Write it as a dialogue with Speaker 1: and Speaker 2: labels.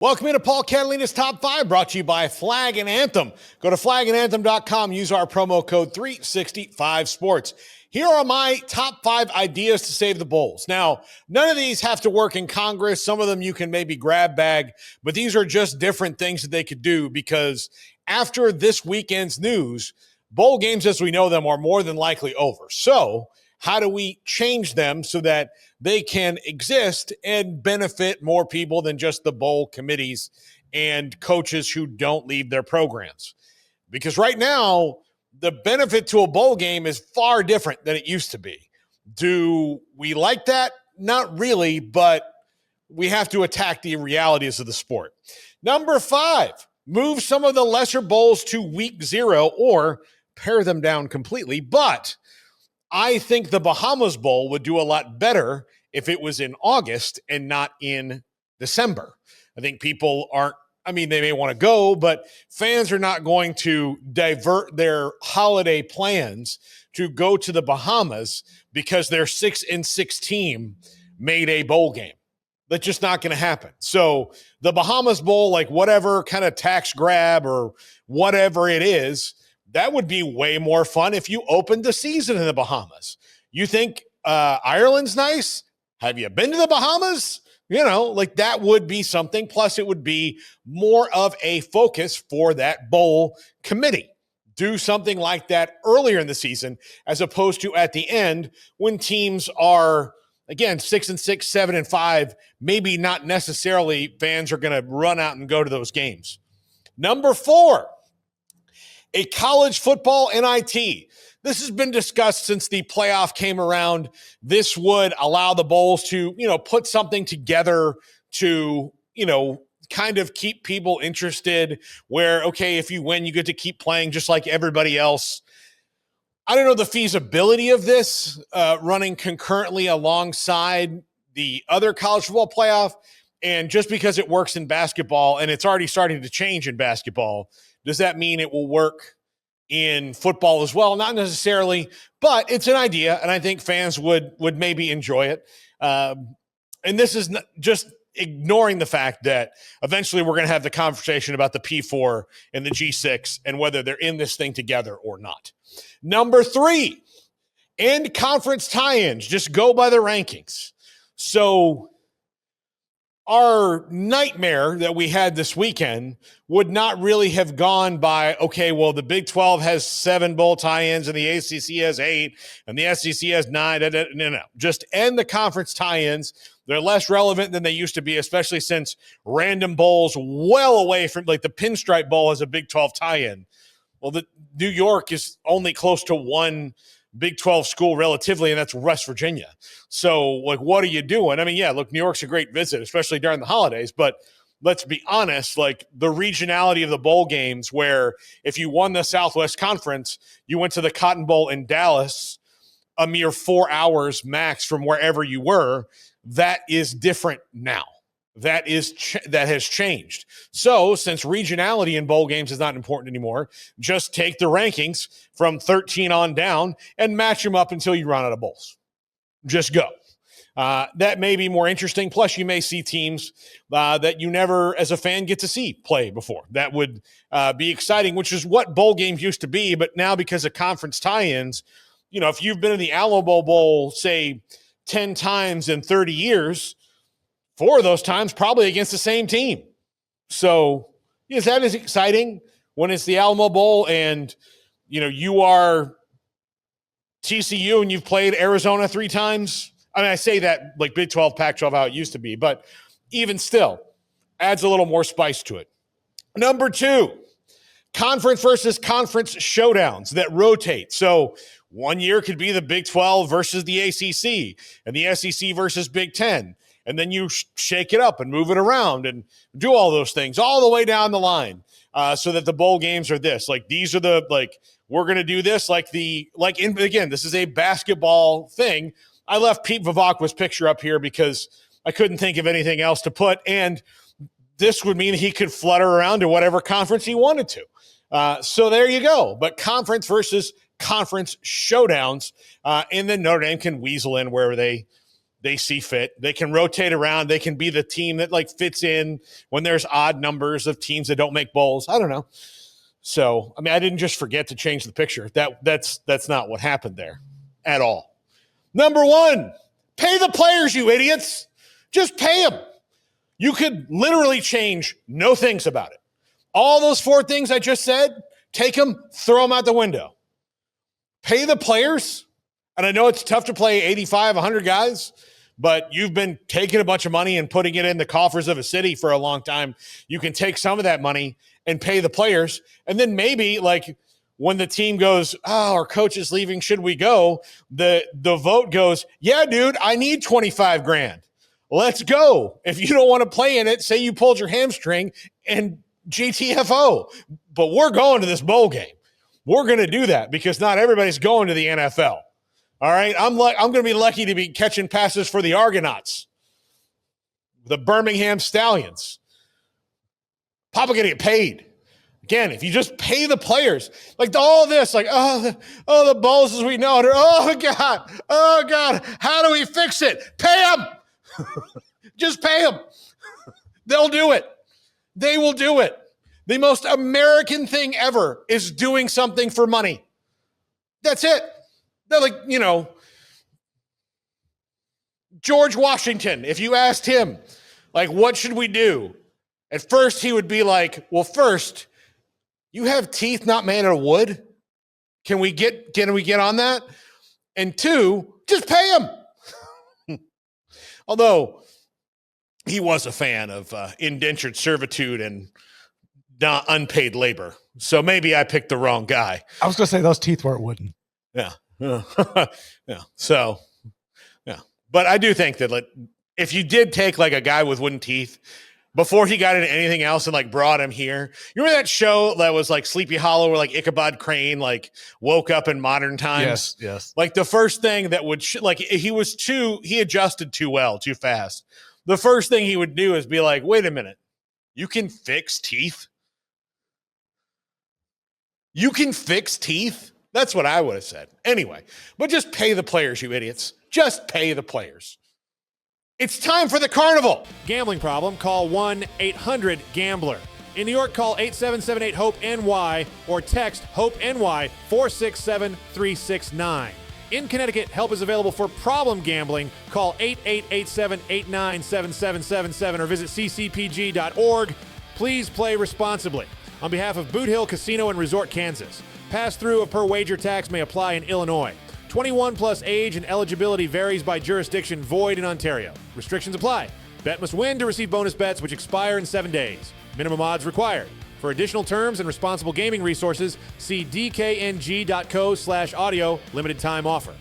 Speaker 1: Welcome into Paul Catalina's Top 5, brought to you by Flag and Anthem. Go to flagandanthem.com, use our promo code 365sports. Here are my top 5 ideas to save the Bulls. Now, none of these have to work in Congress. Some of them you can maybe grab bag, but these are just different things that they could do because after this weekend's news, bowl games as we know them are more than likely over. So how do we change them so that they can exist and benefit more people than just the bowl committees and coaches who don't leave their programs? Because right now, the benefit to a bowl game is far different than it used to be. Do we like that? Not really, but we have to attack the realities of the sport. Number 5, move some of the lesser bowls to week 0 or pare them down completely. But I think the Bahamas Bowl would do a lot better if it was in August and not in December. I think people aren't, they may want to go, but fans are not going to divert their holiday plans to go to the Bahamas because their 6-6 team made a bowl game. That's just not going to happen. So the Bahamas Bowl, like whatever kind of tax grab or whatever it is, that would be way more fun if you opened the season in the Bahamas. You think Ireland's nice? Have you been to the Bahamas? That would be something. Plus, it would be more of a focus for that bowl committee. Do something like that earlier in the season as opposed to at the end when teams are, again, 6-6, 7-5, maybe not necessarily fans are going to run out and go to those games. Number 4, a college football NIT. This has been discussed since the playoff came around. This would allow the bowls to, put something together to, kind of keep people interested where, okay, if you win, you get to keep playing just like everybody else. I don't know the feasibility of this running concurrently alongside the other college football playoff. And just because it works in basketball and it's already starting to change in basketball, does that mean it will work in football as well? Not necessarily, but it's an idea, and I think fans would maybe enjoy it. And this is not just ignoring the fact that eventually we're going to have the conversation about the P4 and the G6 and whether they're in this thing together or not. Number 3, end conference tie-ins. Just go by the rankings. So our nightmare that we had this weekend would not really have gone by, okay, well, the Big 12 has 7 bowl tie-ins and the ACC has 8 and the SEC has 9. No. Just end the conference tie-ins. They're less relevant than they used to be, especially since random bowls well away from, like the Pinstripe Bowl as a Big 12 tie-in. Well, the New York is only close to one Big 12 school relatively, and that's West Virginia. So, what are you doing? New York's a great visit, especially during the holidays, but let's be honest, the regionality of the bowl games where if you won the Southwest Conference, you went to the Cotton Bowl in Dallas, a mere 4 hours max from wherever you were, that is different now. That has changed. So since regionality in bowl games is not important anymore, just take the rankings from 13 on down and match them up until you run out of bowls. Just go. That may be more interesting. Plus, you may see teams that you never, as a fan, get to see play before. That would be exciting, which is what bowl games used to be. But now because of conference tie-ins, if you've been in the Alamo Bowl, say, 10 times in 30 years, 4 of those times probably against the same team. So is that as exciting when it's the Alamo Bowl and, you are TCU and you've played Arizona 3 times? I say that like Big 12, Pac-12, how it used to be, but even still adds a little more spice to it. Number 2, conference versus conference showdowns that rotate. So one year could be the Big 12 versus the ACC and the SEC versus Big 10. And then you shake it up and move it around and do all those things all the way down the line so that the bowl games are this. These are we're going to do this. Again, this is a basketball thing. I left Pete Vivacqua's picture up here because I couldn't think of anything else to put. And this would mean he could flutter around to whatever conference he wanted to. So there you go. But conference versus conference showdowns. And then Notre Dame can weasel in wherever they they see fit. They can rotate around. They can be the team that like fits in when there's odd numbers of teams that don't make bowls. I don't know. So, I mean, I didn't just forget to change the picture. That's not what happened there at all. Number one, pay the players, you idiots. Just pay them. You could literally change no things about it. All those 4 things I just said, take them, throw them out the window. Pay the players. And I know it's tough to play 85, 100 guys, but you've been taking a bunch of money and putting it in the coffers of a city for a long time. You can take some of that money and pay the players. And then maybe like when the team goes, oh, our coach is leaving, should we go? The vote goes, yeah, dude, I need 25 grand. Let's go. If you don't want to play in it, say you pulled your hamstring and GTFO. But we're going to this bowl game. We're going to do that because not everybody's going to the NFL. All right, I'm going to be lucky to be catching passes for the Argonauts, the Birmingham Stallions. Papa going to get paid. Again, if you just pay the players, like all this, like, the bowls as we know it, oh, God, how do we fix it? Pay them. Just pay them. They'll do it. They will do it. The most American thing ever is doing something for money. That's it. They're like, George Washington, if you asked him, like, what should we do? At first, he would be like, well, first, you have teeth not made out of wood? Can we get on that? And 2, just pay him. Although he was a fan of indentured servitude and unpaid labor. So maybe I picked the wrong guy.
Speaker 2: I was going to say those teeth weren't wooden.
Speaker 1: Yeah. Yeah. So, yeah. But I do think that if you did take like a guy with wooden teeth before he got into anything else and like brought him here, you remember that show that was like Sleepy Hollow where like Ichabod Crane like woke up in modern times?
Speaker 2: Yes.
Speaker 1: Like the first thing that would he adjusted too well, too fast. The first thing he would do is be like, wait a minute, you can fix teeth? You can fix teeth? That's what I would have said. Anyway, but just pay the players, you idiots. Just pay the players. It's time for the carnival.
Speaker 3: Gambling problem? Call 1-800-GAMBLER. In New York, call 8778-HOPE-NY or text HOPE-NY 467-369. In Connecticut, help is available for problem gambling. Call 8887-897777 or visit ccpg.org. Please play responsibly. On behalf of Boot Hill Casino and Resort, Kansas, pass-through of per wager tax may apply in Illinois. 21 plus age and eligibility varies by jurisdiction, void in Ontario. Restrictions apply. Bet must win to receive bonus bets which expire in 7 days. Minimum odds required. For additional terms and responsible gaming resources, see dkng.co/audio. Limited time offer.